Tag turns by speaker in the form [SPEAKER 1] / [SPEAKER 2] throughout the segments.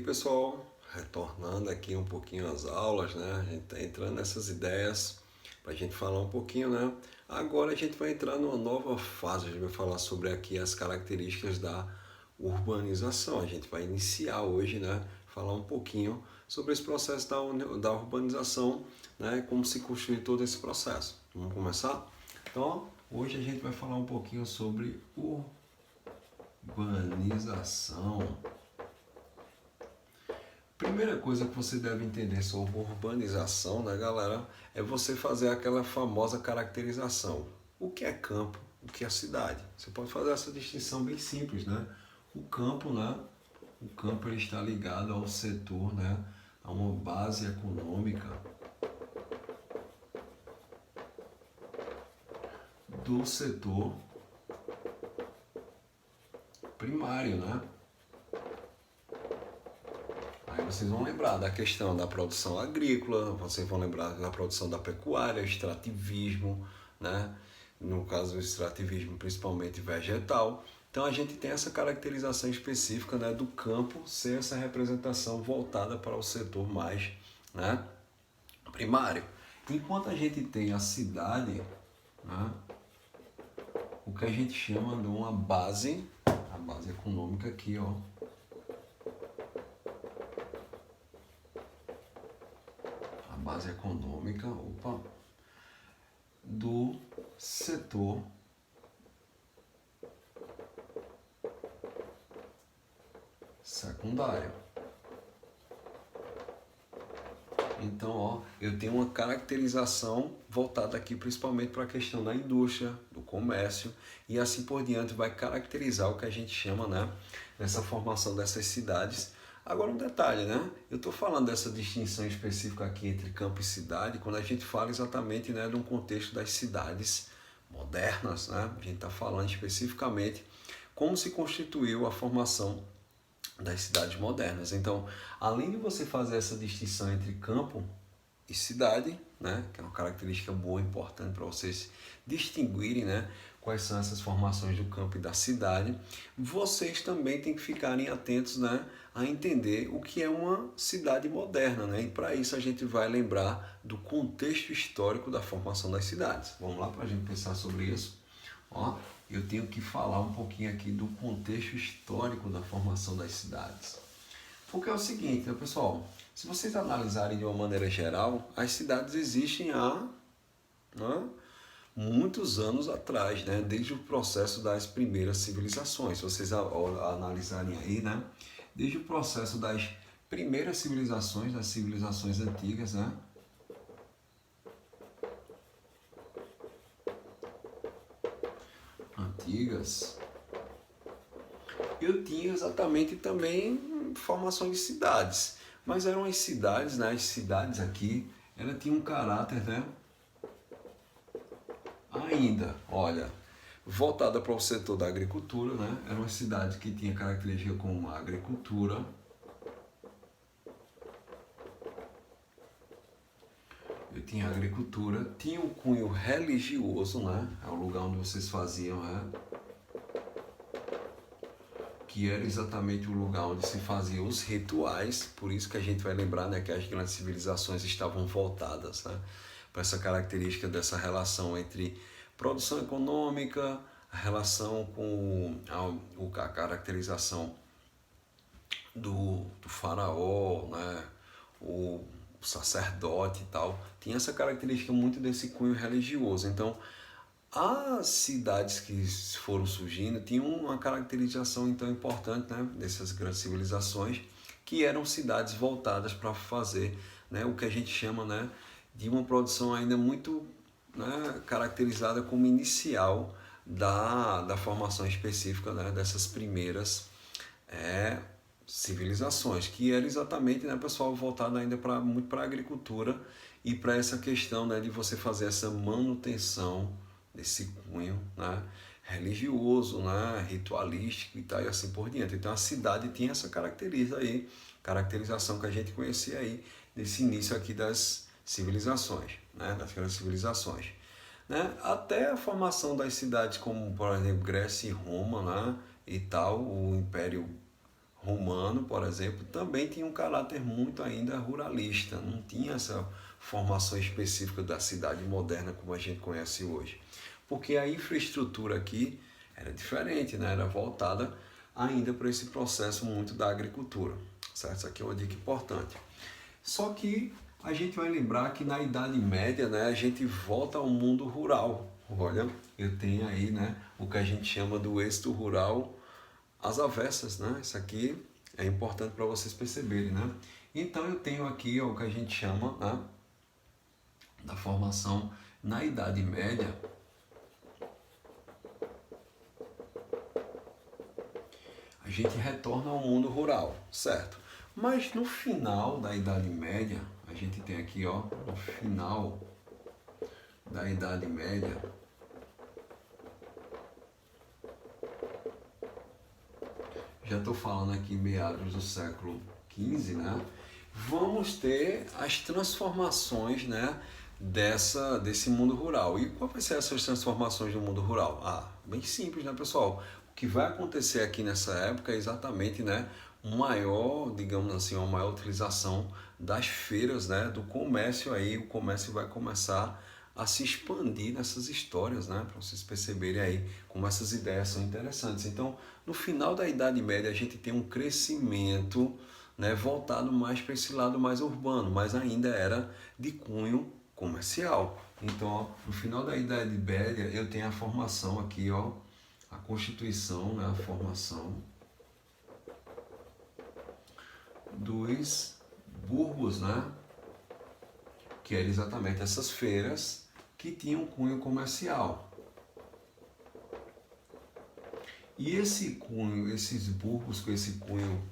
[SPEAKER 1] E pessoal, retornando aqui um pouquinho às aulas, né? A gente está entrando nessas ideias para a gente falar um pouquinho, né? Agora a gente vai entrar numa nova fase, a gente vai falar sobre aqui as características da urbanização. A gente vai iniciar hoje, né? Falar um pouquinho sobre esse processo da urbanização, né? Como se construi todo esse processo. Vamos começar? Então, hoje a gente vai falar um pouquinho sobre urbanização. Primeira coisa que você deve entender sobre urbanização, né, galera, é você fazer aquela famosa caracterização. O que é campo, o que é cidade? Você pode fazer essa distinção bem simples, né? O campo, né? O campo ele está ligado ao setor, né? A uma base econômica do setor primário, né? Aí vocês vão lembrar da questão da produção agrícola, vocês vão lembrar da produção da pecuária, extrativismo, né? No caso do extrativismo principalmente vegetal. Então a gente tem essa caracterização específica, né, do campo ser essa representação voltada para o setor mais, né, primário. Enquanto a gente tem a cidade, né, o que a gente chama de uma base, a base econômica aqui, ó, base econômica, do setor secundário. Então, ó, eu tenho uma caracterização voltada aqui principalmente para a questão da indústria, do comércio e assim por diante vai caracterizar o que a gente chama, né, nessa formação dessas cidades. Agora um detalhe, né? Eu estou falando dessa distinção específica aqui entre campo e cidade quando a gente fala exatamente, né, de um contexto das cidades modernas, né? A gente está falando especificamente como se constituiu a formação das cidades modernas. Então, além de você fazer essa distinção entre campo e cidade, né, que é uma característica boa, importante para vocês distinguirem, né, quais são essas formações do campo e da cidade, vocês também têm que ficarem atentos, né, a entender o que é uma cidade moderna, né? E para isso a gente vai lembrar do contexto histórico da formação das cidades. Vamos lá para a gente pensar sobre isso. Ó, eu tenho que falar um pouquinho aqui do contexto histórico da formação das cidades. Porque é o seguinte, né, pessoal, se vocês analisarem de uma maneira geral, as cidades existem há, né, muitos anos atrás, né, desde o processo das primeiras civilizações. Se vocês analisarem aí, né, desde o processo das primeiras civilizações, das civilizações antigas, né, eu tinha exatamente também formação de cidades. Mas eram as cidades, né? As cidades aqui, ela tinha um caráter, né? Ainda, olha, voltada para o setor da agricultura, né? Era uma cidade que tinha característica como a agricultura. Eu tinha agricultura, tinha um cunho religioso, né? É o lugar onde vocês faziam, né? Que era exatamente o lugar onde se faziam os rituais, por isso que a gente vai lembrar, né, que as grandes civilizações estavam voltadas, né, para essa característica dessa relação entre produção econômica, a relação com a caracterização do faraó, né, o sacerdote e tal, tinha essa característica muito desse cunho religioso. Então, as cidades que foram surgindo tinham uma caracterização então importante, né, dessas grandes civilizações, que eram cidades voltadas para fazer, né, o que a gente chama, né, de uma produção ainda muito, né, caracterizada como inicial da formação específica, né, dessas primeiras civilizações, que era exatamente, né, pessoal, voltado ainda muito para a agricultura e para essa questão, né, de você fazer essa manutenção desse cunho, né, religioso, né, ritualístico e tal, e assim por diante. Então a cidade tinha essa caracterização que a gente conhecia aí nesse início aqui das civilizações, né, das grandes civilizações. Né? Até a formação das cidades como, por exemplo, Grécia e Roma, né, e tal, o Império romano, por exemplo, também tinha um caráter muito ainda ruralista, não tinha essa formação específica da cidade moderna como a gente conhece hoje. Porque a infraestrutura aqui era diferente, né? Era voltada ainda para esse processo muito da agricultura, certo? Isso aqui é uma dica importante. Só que a gente vai lembrar que na Idade Média, né, a gente volta ao mundo rural. Olha, eu tenho aí, né, o que a gente chama do êxito rural às avessas, né? Isso aqui é importante para vocês perceberem, né? Então eu tenho aqui ó, o que a gente chama, né, da formação na Idade Média. A gente retorna ao mundo rural, certo? Mas no final da Idade Média, a gente tem aqui, ó, no final da Idade Média, já estou falando aqui meados do século XV, né? Vamos ter as transformações, né, desse mundo rural. E qual vai ser essas transformações do mundo rural? Ah, bem simples, né, pessoal? O que vai acontecer aqui nessa época é exatamente, né, um maior, digamos assim, uma maior utilização das feiras, né, do comércio aí. O comércio vai começar a se expandir nessas histórias, né, para vocês perceberem aí como essas ideias são interessantes. Então, no final da Idade Média, a gente tem um crescimento, né, voltado mais para esse lado mais urbano, mas ainda era de cunho comercial. Então, ó, no final da Idade Média, eu tenho a formação aqui, ó, a Constituição, né, a formação dos burgos, né, que eram exatamente essas feiras que tinham cunho comercial. E esse cunho, esses burgos com esse cunho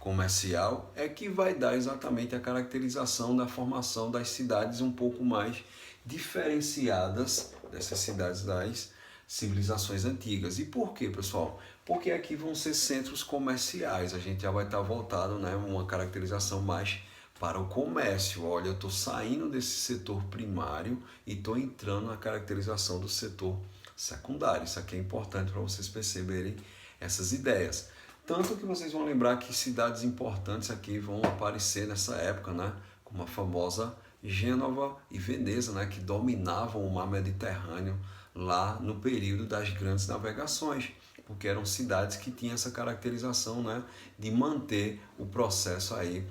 [SPEAKER 1] comercial é que vai dar exatamente a caracterização da formação das cidades um pouco mais diferenciadas dessas cidades das civilizações antigas. E por quê, pessoal? Porque aqui vão ser centros comerciais, a gente já vai estar voltado, né, uma caracterização mais para o comércio. Olha, eu estou saindo desse setor primário e estou entrando na caracterização do setor secundário. Isso aqui é importante para vocês perceberem essas ideias. Tanto que vocês vão lembrar que cidades importantes aqui vão aparecer nessa época, né? Como a famosa Gênova e Veneza, né? Que dominavam o mar Mediterrâneo lá no período das grandes navegações, porque eram cidades que tinham essa caracterização, né? De manter o processo aí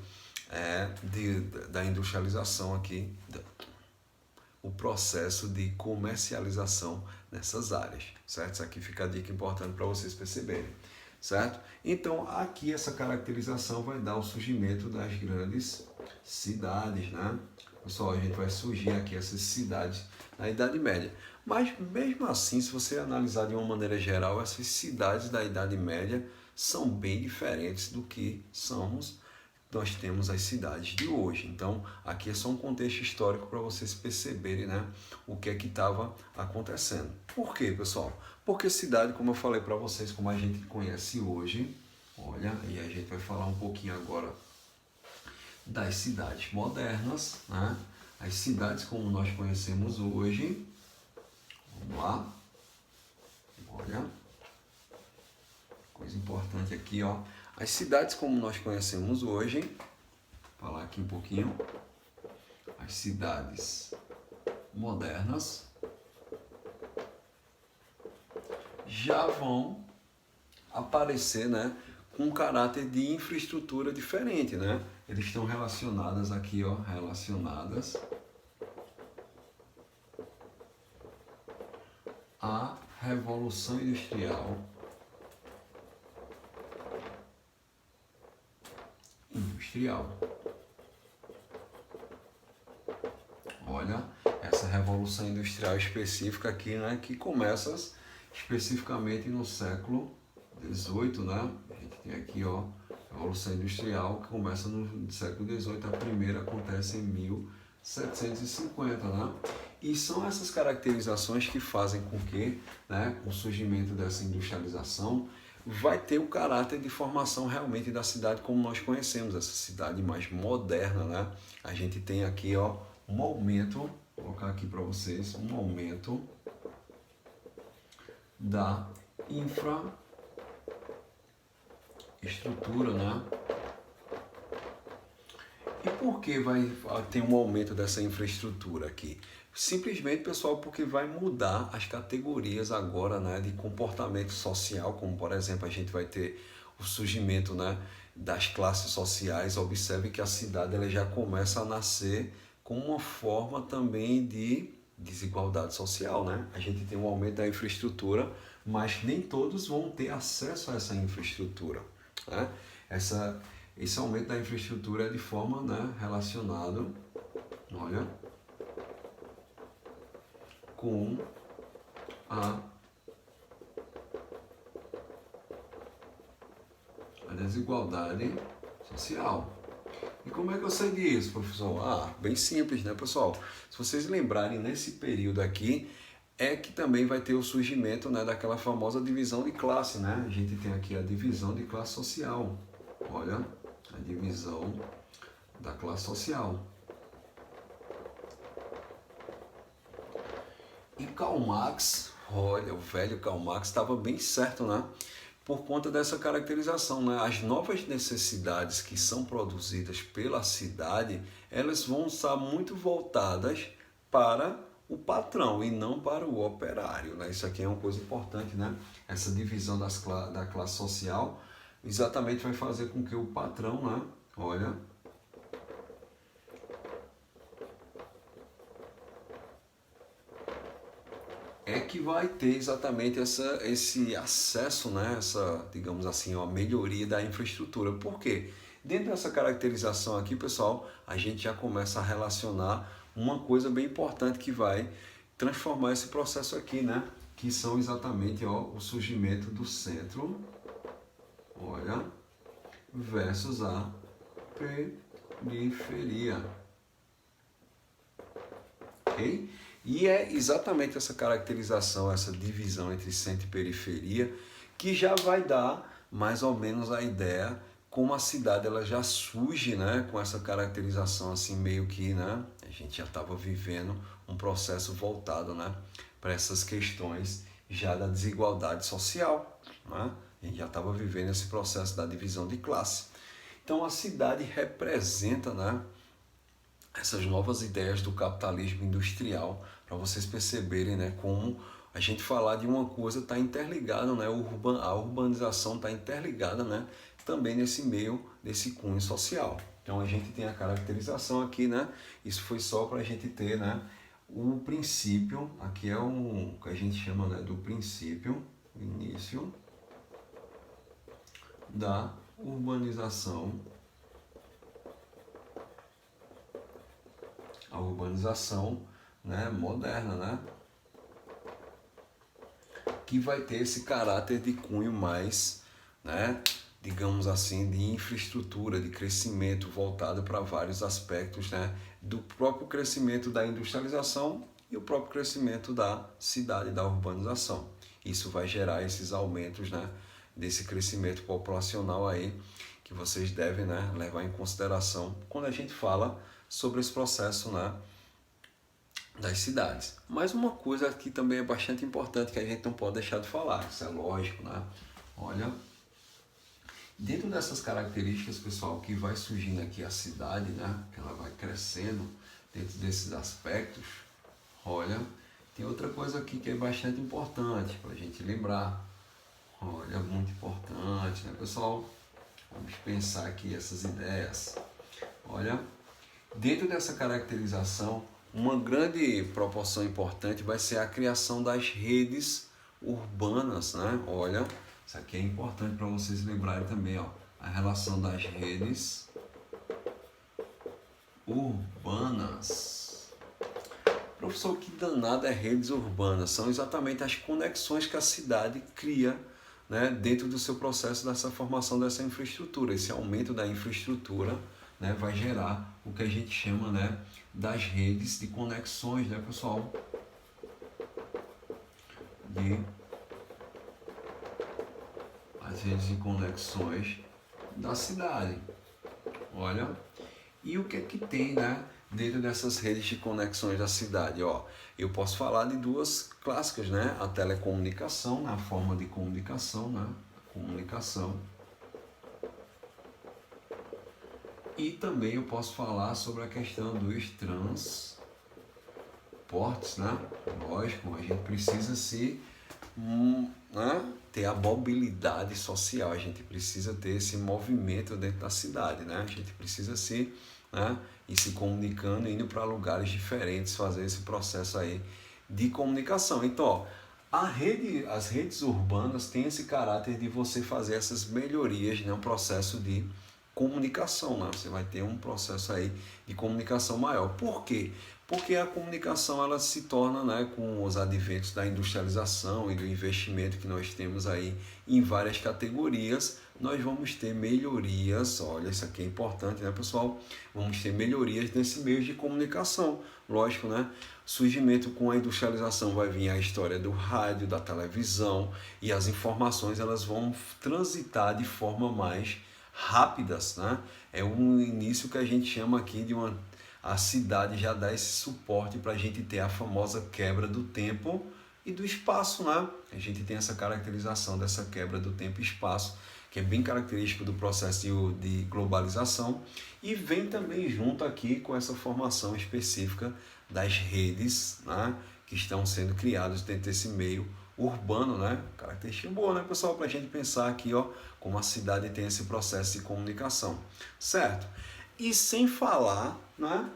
[SPEAKER 1] da industrialização aqui, o processo de comercialização nessas áreas, certo? Isso aqui fica a dica importante para vocês perceberem, certo? Então, aqui essa caracterização vai dar o surgimento das grandes cidades, né? Pessoal, a gente vai surgir aqui essas cidades na Idade Média. Mas, mesmo assim, se você analisar de uma maneira geral, essas cidades da Idade Média são bem diferentes do que nós temos as cidades de hoje. Então, aqui é só um contexto histórico para vocês perceberem, né, o que é que estava acontecendo. Por quê, pessoal? Porque cidade, como eu falei para vocês, como a gente conhece hoje, olha, e a gente vai falar um pouquinho agora das cidades modernas, né? As cidades como nós conhecemos hoje. Vamos lá. Olha. Coisa importante aqui, ó. As cidades como nós conhecemos hoje, vou falar aqui um pouquinho, as cidades modernas já vão aparecer, né, com um caráter de infraestrutura diferente, né? Eles estão relacionadas aqui, ó, relacionadas à Revolução Industrial. Olha, essa revolução industrial específica aqui, né, que começa especificamente no século XVIII, né? A gente tem aqui, ó, a revolução industrial que começa no século XVIII, a primeira acontece em 1750, né? E são essas caracterizações que fazem com que, né, com o surgimento dessa industrialização, vai ter o caráter de formação realmente da cidade como nós conhecemos, essa cidade mais moderna, né? A gente tem aqui, ó, um aumento, vou colocar aqui para vocês, um aumento da estrutura, né? E por que vai ter um aumento dessa infraestrutura aqui? Simplesmente, pessoal, porque vai mudar as categorias agora, né, de comportamento social, como por exemplo a gente vai ter o surgimento, né, das classes sociais. Observe que a cidade ela já começa a nascer com uma forma também de desigualdade social, né? A gente tem um aumento da infraestrutura, mas nem todos vão ter acesso a essa infraestrutura, né? Esse aumento da infraestrutura é de forma, né, relacionado, olha, com a desigualdade social. E como é que eu sei disso, professor? Bem simples, né, pessoal? Se vocês lembrarem, nesse período aqui, é que também vai ter o surgimento, né, daquela famosa divisão de classe, né? A gente tem aqui a divisão de classe social. Olha, a divisão da classe social. E Karl Marx, olha, o velho Karl Marx estava bem certo, né? Por conta dessa caracterização, né? As novas necessidades que são produzidas pela cidade, elas vão estar muito voltadas para o patrão e não para o operário, né? Isso aqui é uma coisa importante, né? Essa divisão da classe social exatamente vai fazer com que o patrão, né? Olha, é que vai ter exatamente esse acesso, né? Essa, digamos assim, a melhoria da infraestrutura. Por quê? Dentro dessa caracterização aqui, pessoal, a gente já começa a relacionar uma coisa bem importante que vai transformar esse processo aqui, né? Que são exatamente, ó, o surgimento do centro, olha, versus a periferia. Ok? E é exatamente essa caracterização, essa divisão entre centro e periferia, que já vai dar mais ou menos a ideia como a cidade ela já surge, né, com essa caracterização assim meio que, né, a gente já estava vivendo um processo voltado, né, para essas questões já da desigualdade social, né? A gente já estava vivendo esse processo da divisão de classe. Então a cidade representa, né, essas novas ideias do capitalismo industrial, para vocês perceberem, né, como a gente falar de uma coisa está interligada, né, a urbanização está interligada, né, também nesse meio, nesse cunho social. Então a gente tem a caracterização aqui, né, isso foi só para a gente ter, né, o princípio, aqui é o que a gente chama, né, do princípio, o início da urbanização, a urbanização, né, moderna, né, que vai ter esse caráter de cunho mais, né, digamos assim, de infraestrutura, de crescimento voltado para vários aspectos, né, do próprio crescimento da industrialização e o próprio crescimento da cidade, da urbanização. Isso vai gerar esses aumentos, né, desse crescimento populacional aí, que vocês devem, né, levar em consideração quando a gente fala sobre esse processo, né, das cidades. Mas uma coisa que também é bastante importante, que a gente não pode deixar de falar, isso é lógico, né? Olha, dentro dessas características, pessoal, que vai surgindo aqui a cidade, né? Que ela vai crescendo dentro desses aspectos, olha, tem outra coisa aqui que é bastante importante para a gente lembrar. Olha, muito importante, né, pessoal? Vamos pensar aqui essas ideias. Olha, dentro dessa caracterização, uma grande proporção importante vai ser a criação das redes urbanas, né? Olha, isso aqui é importante para vocês lembrarem também, ó, a relação das redes urbanas. Professor, que danada é redes urbanas? São exatamente as conexões que a cidade cria, né, dentro do seu processo dessa formação dessa infraestrutura. Esse aumento da infraestrutura, né, vai gerar o que a gente chama, né, das redes de conexões, né, pessoal? As redes de conexões da cidade. Olha, e o que é que tem, né, dentro dessas redes de conexões da cidade? Ó, eu posso falar de duas clássicas, né? A telecomunicação, na forma de comunicação, né? Comunicação. E também eu posso falar sobre a questão dos transportes, né? Lógico, a gente precisa né, ter a mobilidade social, a gente precisa ter esse movimento dentro da cidade, né? A gente precisa né, ir se comunicando, indo para lugares diferentes, fazer esse processo aí de comunicação. Então, ó, as redes urbanas têm esse caráter de você fazer essas melhorias, né, um processo de comunicação, né? Você vai ter um processo aí de comunicação maior. Por quê? Porque a comunicação ela se torna, né, com os adventos da industrialização e do investimento que nós temos aí em várias categorias, nós vamos ter melhorias, olha, isso aqui é importante, né, pessoal? Vamos ter melhorias nesse meio de comunicação, lógico, né? Surgimento com a industrialização vai vir a história do rádio, da televisão, e as informações elas vão transitar de forma mais rápidas, né? É um início que a gente chama aqui de a cidade já dá esse suporte para a gente ter a famosa quebra do tempo e do espaço, né? A gente tem essa caracterização dessa quebra do tempo e espaço, que é bem característico do processo de globalização, e vem também junto aqui com essa formação específica das redes, né, que estão sendo criadas dentro desse meio urbano, né? Característica boa, né, pessoal, para a gente pensar aqui, ó, como a cidade tem esse processo de comunicação, certo? E sem falar, né,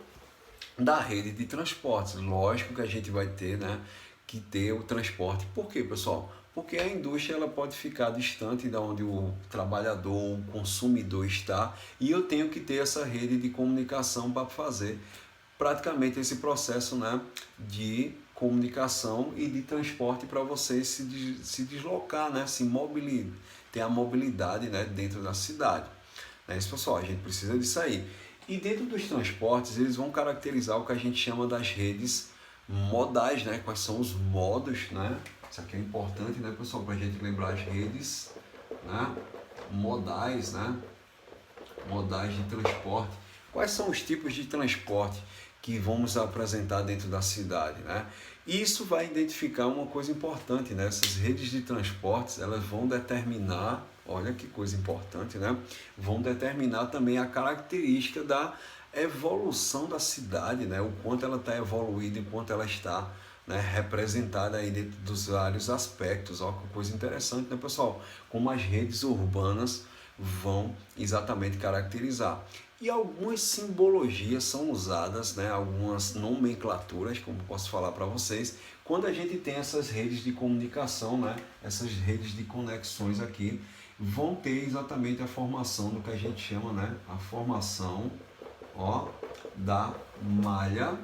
[SPEAKER 1] da rede de transportes. Lógico que a gente vai ter, né, que ter o transporte. Por quê, pessoal? Porque a indústria ela pode ficar distante de onde o trabalhador, o consumidor está, e eu tenho que ter essa rede de comunicação para fazer praticamente esse processo, né, de comunicação e de transporte para você se deslocar, né, ter a mobilidade, né, dentro da cidade. É isso, pessoal, a gente precisa disso aí. E dentro dos transportes, eles vão caracterizar o que a gente chama das redes modais, né? Quais são os modos, né? Isso aqui é importante, né, pessoal, para a gente lembrar as redes, né, modais, né? Modais de transporte. Quais são os tipos de transporte que vamos apresentar dentro da cidade, né? Isso vai identificar uma coisa importante, né? Essas redes de transportes, elas vão determinar, olha que coisa importante, né? Vão determinar também a característica da evolução da cidade, né? O quanto ela está evoluída, o quanto ela está, né, representada aí dentro dos vários aspectos. Ó, que coisa interessante, né, pessoal? Como as redes urbanas vão exatamente caracterizar. E algumas simbologias são usadas, né, algumas nomenclaturas, como posso falar para vocês, quando a gente tem essas redes de comunicação, né, essas redes de conexões aqui, vão ter exatamente a formação do que a gente chama, né, a formação, ó, da malha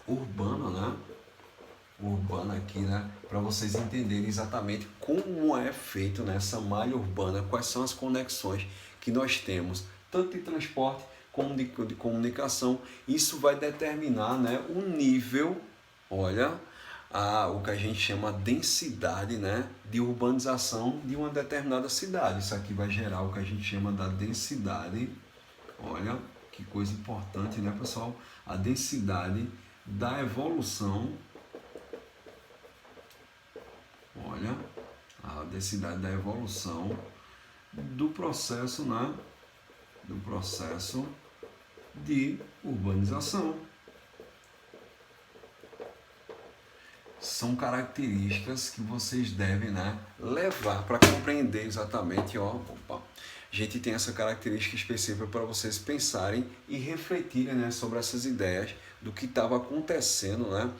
[SPEAKER 1] urbana, né? Urbana aqui, né? Para vocês entenderem exatamente como é feito nessa malha urbana, quais são as conexões que nós temos, tanto de transporte como de comunicação. Isso vai determinar, né, o nível, olha, o que a gente chama densidade, né, de urbanização de uma determinada cidade. Isso aqui vai gerar o que a gente chama da densidade, olha, que coisa importante, né, pessoal? A densidade da evolução, olha, a densidade da evolução do processo, né, do processo de urbanização. São características que vocês devem, né, levar para compreender exatamente, ó, opa, a gente tem essa característica específica para vocês pensarem e refletirem, né, sobre essas ideias do que estava acontecendo, né,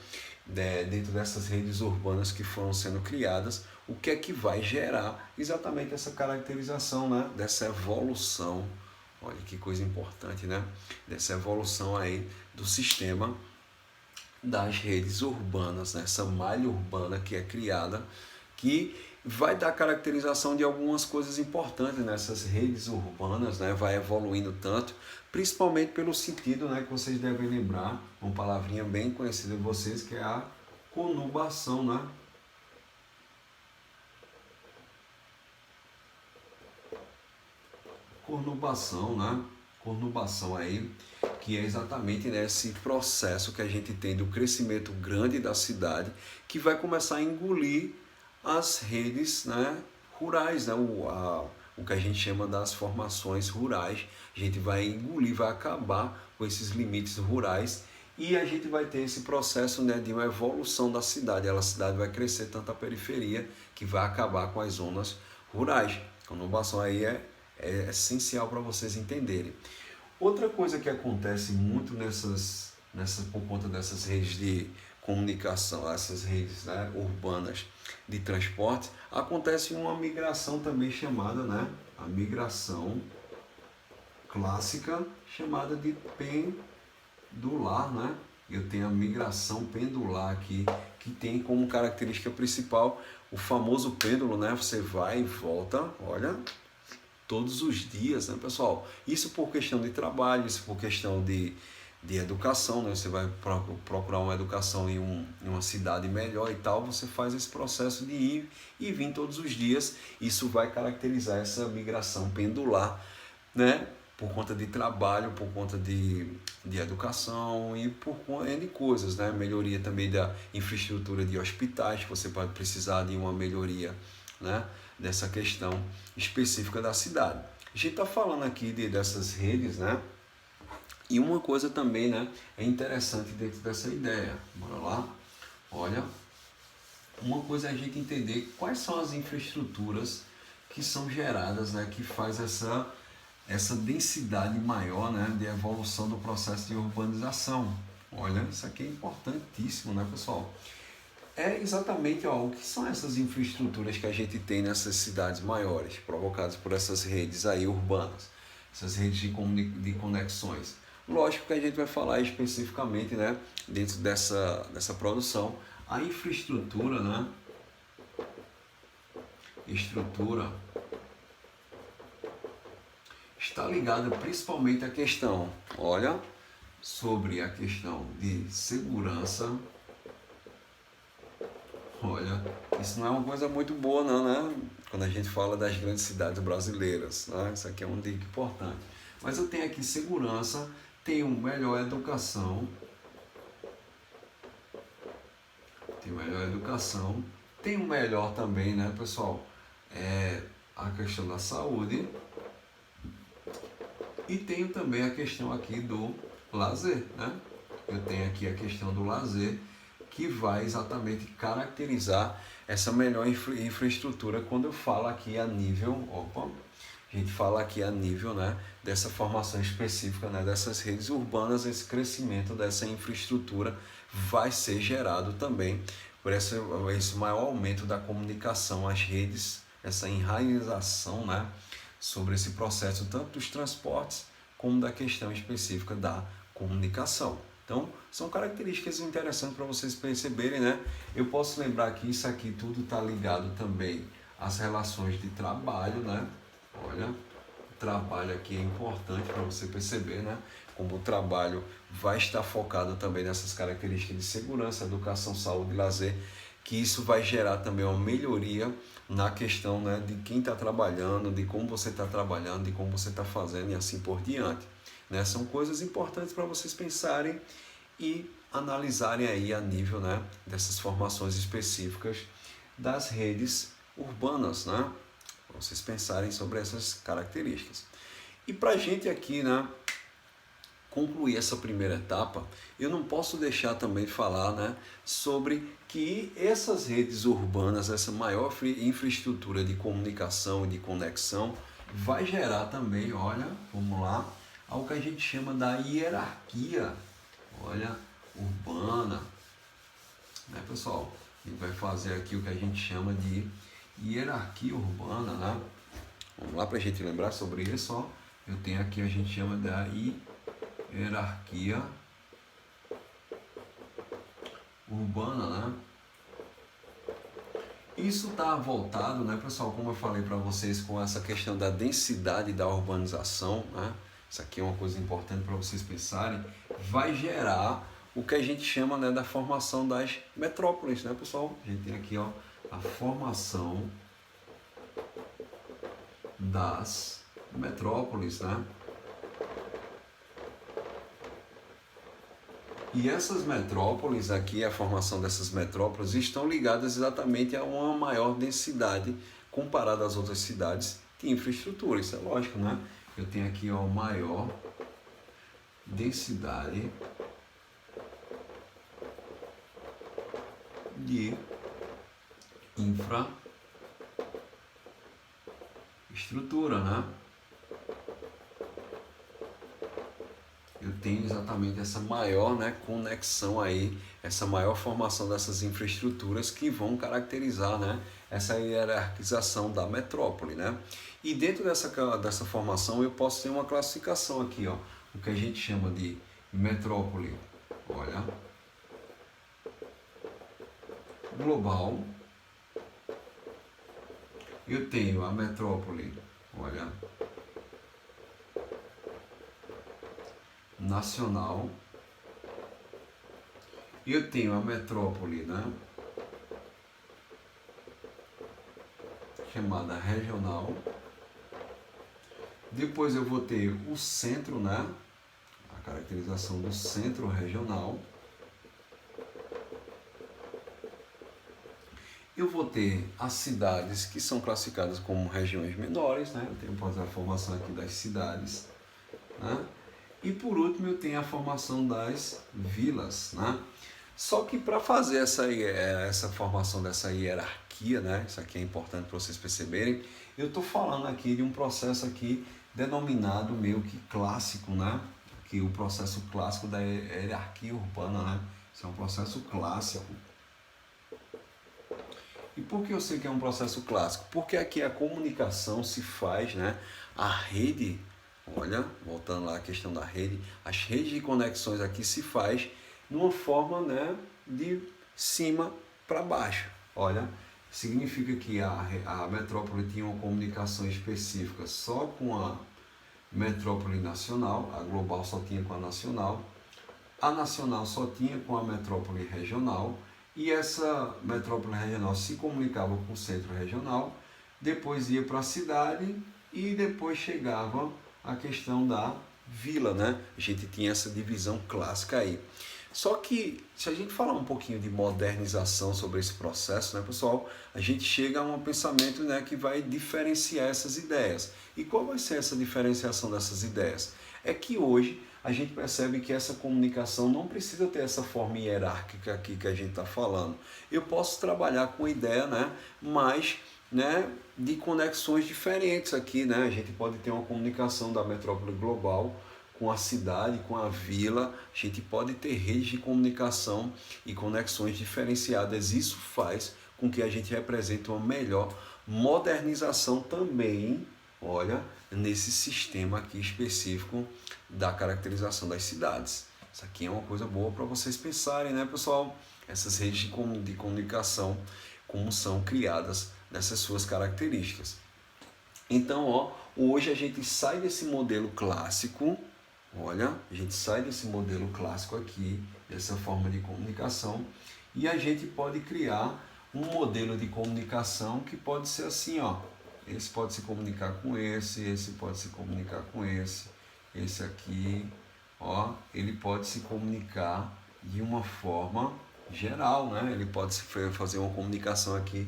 [SPEAKER 1] dentro dessas redes urbanas que foram sendo criadas, o que é que vai gerar exatamente essa caracterização, né, dessa evolução. Olha que coisa importante, né, dessa evolução aí do sistema das redes urbanas, né, essa malha urbana que é criada, que vai dar caracterização de algumas coisas importantes nessas redes urbanas, né? Vai evoluindo tanto, principalmente pelo sentido, né, que vocês devem lembrar, uma palavrinha bem conhecida de vocês, que é a conurbação, né? Conurbação, né? Conurbação aí, que é exatamente nesse processo que a gente tem do crescimento grande da cidade, que vai começar a engolir as redes, né, rurais, né, o que a gente chama das formações rurais. A gente vai engolir, vai acabar com esses limites rurais e a gente vai ter esse processo, né, de uma evolução da cidade. A cidade vai crescer tanto a periferia que vai acabar com as zonas rurais. A conurbação aí é essencial para vocês entenderem. Outra coisa que acontece muito por conta dessas redes de comunicação, essas redes, né, urbanas de transporte, acontece uma migração também chamada, né, a migração clássica chamada de pendular, né? Eu tenho a migração pendular aqui, que tem como característica principal o famoso pêndulo, né? Você vai e volta, olha, todos os dias, né, pessoal? Isso por questão de trabalho, isso por questão de educação, né? Você vai procurar uma educação em uma cidade melhor e tal, você faz esse processo de ir e vir todos os dias. Isso vai caracterizar essa migração pendular, né? Por conta de trabalho, por conta de educação e por N de coisas, né? Melhoria também da infraestrutura de hospitais, você pode precisar de uma melhoria, né, dessa questão específica da cidade. A gente está falando aqui dessas redes, né? E uma coisa também, né, é interessante dentro dessa ideia. Bora lá? Olha, uma coisa é a gente entender quais são as infraestruturas que são geradas, né, que faz essa densidade maior, né, de evolução do processo de urbanização. Olha, isso aqui é importantíssimo, né, pessoal? É exatamente o que são essas infraestruturas que a gente tem nessas cidades maiores, provocadas por essas redes aí urbanas, essas redes de conexões. Lógico que a gente vai falar especificamente, né, dentro dessa produção, a infraestrutura, né, estrutura está ligada principalmente à questão, olha, sobre a questão de segurança. Olha, isso não é uma coisa muito boa não, né? Quando a gente fala das grandes cidades brasileiras, né? Isso aqui é um dica importante. Mas eu tenho aqui segurança, tenho melhor educação, tenho melhor também, né, pessoal? A questão da saúde e tenho também a questão aqui do lazer, né? Eu tenho aqui a questão do lazer, que vai exatamente caracterizar essa melhor infraestrutura quando eu falo aqui a nível, a gente fala aqui a nível, né, dessa formação específica, né, dessas redes urbanas. Esse crescimento dessa infraestrutura vai ser gerado também por esse maior aumento da comunicação, as redes, essa enraização, né, sobre esse processo tanto dos transportes como da questão específica da comunicação. Então, são características interessantes para vocês perceberem, né? Eu posso lembrar que isso aqui tudo está ligado também às relações de trabalho, né? Olha, o trabalho aqui é importante para você perceber, né? Como o trabalho vai estar focado também nessas características de segurança, educação, saúde e lazer, que isso vai gerar também uma melhoria na questão, né, de quem está trabalhando, de como você está trabalhando, de como você está fazendo e assim por diante. Né? São coisas importantes para vocês pensarem e analisarem aí a nível, né, dessas formações específicas das redes urbanas, né? Para vocês pensarem sobre essas características. E para a gente aqui, né, concluir essa primeira etapa, eu não posso deixar também de falar, né, sobre que essas redes urbanas, essa maior infraestrutura de comunicação e de conexão vai gerar também, olha, vamos lá, algo que a gente chama da hierarquia, olha, urbana, né, pessoal? A gente vai fazer aqui o que a gente chama de hierarquia urbana, né? Vamos lá para a gente lembrar sobre isso, ó. Eu tenho aqui, a gente chama da hierarquia urbana, né? Isso está voltado, né, pessoal, como eu falei para vocês, com essa questão da densidade da urbanização, né? Isso aqui é uma coisa importante para vocês pensarem, vai gerar o que a gente chama, né, da formação das metrópoles, né, pessoal? A gente tem aqui, ó, a formação das metrópoles, né? E essas metrópoles aqui, a formação dessas metrópoles, estão ligadas exatamente a uma maior densidade comparada às outras cidades de infraestrutura, isso é lógico, né? Eu tenho aqui, ó, maior densidade de infraestrutura, né? Eu tenho exatamente essa maior, né, conexão aí, essa maior formação dessas infraestruturas que vão caracterizar, né, essa hierarquização da metrópole, né? E dentro dessa formação eu posso ter uma classificação aqui, ó, o que a gente chama de metrópole, olha, global. Eu tenho a metrópole, olha, nacional. Eu tenho a metrópole, né, chamada regional. Depois eu vou ter o centro, né, a caracterização do centro regional. Eu vou ter as cidades que são classificadas como regiões menores, né? Eu tenho a formação aqui das cidades, né? E por último eu tenho a formação das vilas, né? Só que para fazer essa formação dessa hierarquia, né? Isso aqui é importante para vocês perceberem. Eu estou falando aqui de um processo aqui denominado meio que clássico, né? Que o processo clássico da hierarquia urbana, né? Isso é um processo clássico. E por que eu sei que é um processo clássico? Porque aqui a comunicação se faz, né? A rede, olha, voltando lá à questão da rede, as redes de conexões aqui se faz numa forma, né, de cima para baixo. Olha, significa que a metrópole tinha uma comunicação específica só com a metrópole nacional, a global só tinha com a nacional só tinha com a metrópole regional, e essa metrópole regional se comunicava com o centro regional, depois ia para a cidade e depois chegava a questão da vila, né? A gente tinha essa divisão clássica aí. Só que, se a gente falar um pouquinho de modernização sobre esse processo, né, pessoal, a gente chega a um pensamento, né, que vai diferenciar essas ideias. E qual vai ser essa diferenciação dessas ideias? É que hoje a gente percebe que essa comunicação não precisa ter essa forma hierárquica aqui que a gente está falando. Eu posso trabalhar com ideia, né, mas, né, de conexões diferentes aqui, né? A gente pode ter uma comunicação da metrópole global com a cidade, com a vila. A gente pode ter redes de comunicação e conexões diferenciadas. Isso faz com que a gente represente uma melhor modernização também, olha, nesse sistema aqui específico da caracterização das cidades. Isso aqui é uma coisa boa para vocês pensarem, né, pessoal? Essas redes de comunicação, como são criadas nessas suas características. Então, ó, hoje a gente sai desse modelo clássico, olha, a gente sai desse modelo clássico aqui, dessa forma de comunicação, e a gente pode criar um modelo de comunicação que pode ser assim, ó. Esse pode se comunicar com esse pode se comunicar com esse aqui, ó, ele pode se comunicar de uma forma geral, né? Ele pode fazer uma comunicação aqui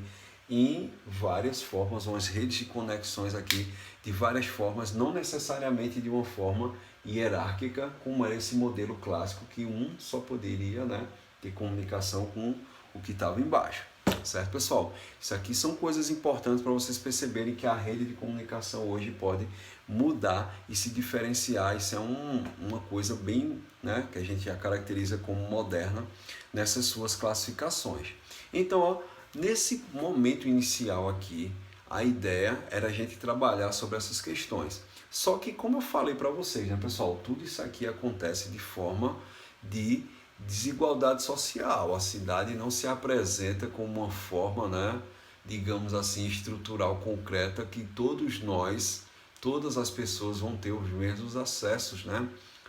[SPEAKER 1] em várias formas, umas redes de conexões aqui de várias formas, não necessariamente de uma forma hierárquica, como é esse modelo clássico que um só poderia, né, ter comunicação com o que estava embaixo. Certo, pessoal? Isso aqui são coisas importantes para vocês perceberem que a rede de comunicação hoje pode mudar e se diferenciar. Isso é uma coisa bem, né, que a gente já caracteriza como moderna nessas suas classificações. Então, ó, nesse momento inicial aqui, a ideia era a gente trabalhar sobre essas questões. Só que, como eu falei para vocês, né, pessoal, tudo isso aqui acontece de forma de desigualdade social. A cidade não se apresenta como uma forma, né, digamos assim, estrutural concreta que todos nós, todas as pessoas vão ter os mesmos acessos, né?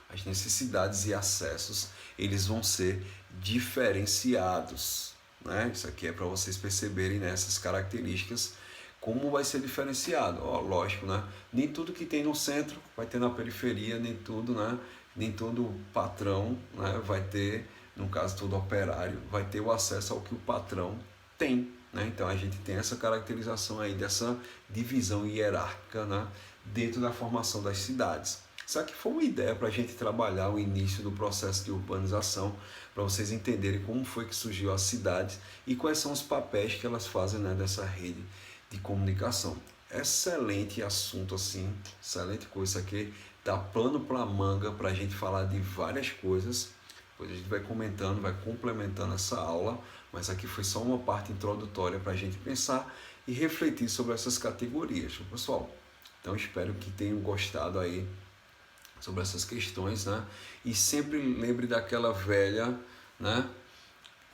[SPEAKER 1] As necessidades e acessos, eles vão ser diferenciados, né? Isso aqui é para vocês perceberem nessas características como vai ser diferenciado. Ó, lógico, né? Nem tudo que tem no centro vai ter na periferia, nem tudo, né? Nem todo patrão, né, vai ter, no caso todo operário, vai ter o acesso ao que o patrão tem, né? Então a gente tem essa caracterização aí dessa divisão hierárquica, né, dentro da formação das cidades. Isso aqui foi uma ideia para a gente trabalhar o início do processo de urbanização, para vocês entenderem como foi que surgiu as cidades e quais são os papéis que elas fazem, né, dessa rede de comunicação. Excelente assunto, assim, excelente coisa. Isso aqui dá pano para manga para a gente falar de várias coisas. Depois a gente vai comentando, vai complementando essa aula, mas aqui foi só uma parte introdutória para a gente pensar e refletir sobre essas categorias, pessoal. Então espero que tenham gostado aí sobre essas questões, né? E sempre lembre daquela velha, né?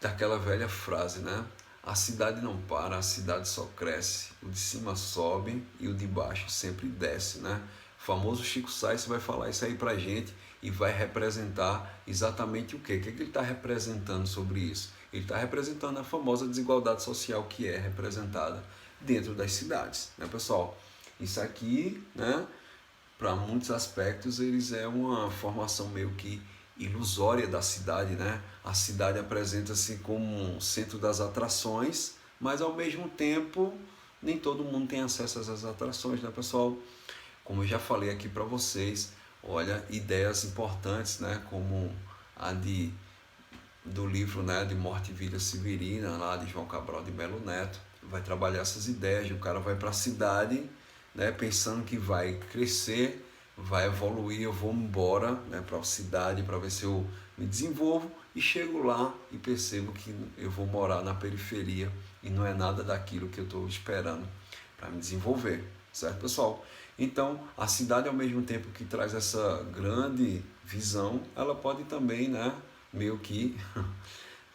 [SPEAKER 1] Daquela velha frase, né? A cidade não para, a cidade só cresce. O de cima sobe e o de baixo sempre desce, né? O famoso Chico Sainz vai falar isso aí pra gente e vai representar exatamente o quê? O que ele está representando sobre isso? Ele está representando a famosa desigualdade social que é representada dentro das cidades, né, pessoal? Isso aqui, né, para muitos aspectos, eles é uma formação meio que ilusória da cidade, né? A cidade apresenta-se como um centro das atrações, mas ao mesmo tempo nem todo mundo tem acesso a essas atrações, né, pessoal? Como eu já falei aqui para vocês, olha, ideias importantes, né, como a do livro, né, de Morte e Vida Severina, lá de João Cabral de Melo Neto, vai trabalhar essas ideias, o cara vai para a cidade, né, pensando que vai crescer, vai evoluir, eu vou embora, né, para a cidade para ver se eu me desenvolvo, e chego lá e percebo que eu vou morar na periferia e não é nada daquilo que eu estou esperando para me desenvolver, certo, pessoal? Então, a cidade, ao mesmo tempo que traz essa grande visão, ela pode também, né, meio que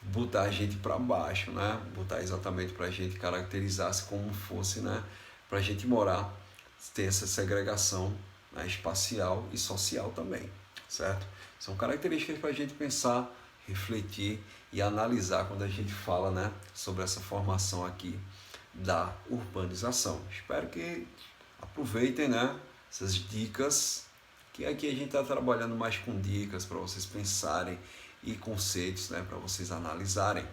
[SPEAKER 1] botar a gente para baixo, né? Botar exatamente para a gente caracterizar-se como fosse, né? Para a gente morar, ter essa segregação, né, espacial e social também, certo? São características para a gente pensar, refletir e analisar quando a gente fala, né, sobre essa formação aqui da urbanização. Espero que aproveitem, né, essas dicas, que aqui a gente está trabalhando mais com dicas para vocês pensarem e conceitos, né, para vocês analisarem.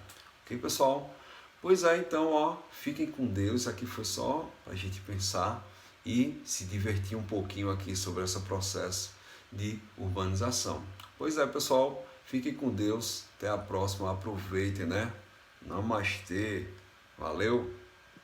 [SPEAKER 1] Ok, pessoal? Pois é, então, ó, fiquem com Deus. Isso aqui foi só para a gente pensar e se divertir um pouquinho aqui sobre esse processo de urbanização. Pois é, pessoal, fiquem com Deus. Até a próxima. Aproveitem, né? Namastê. Valeu!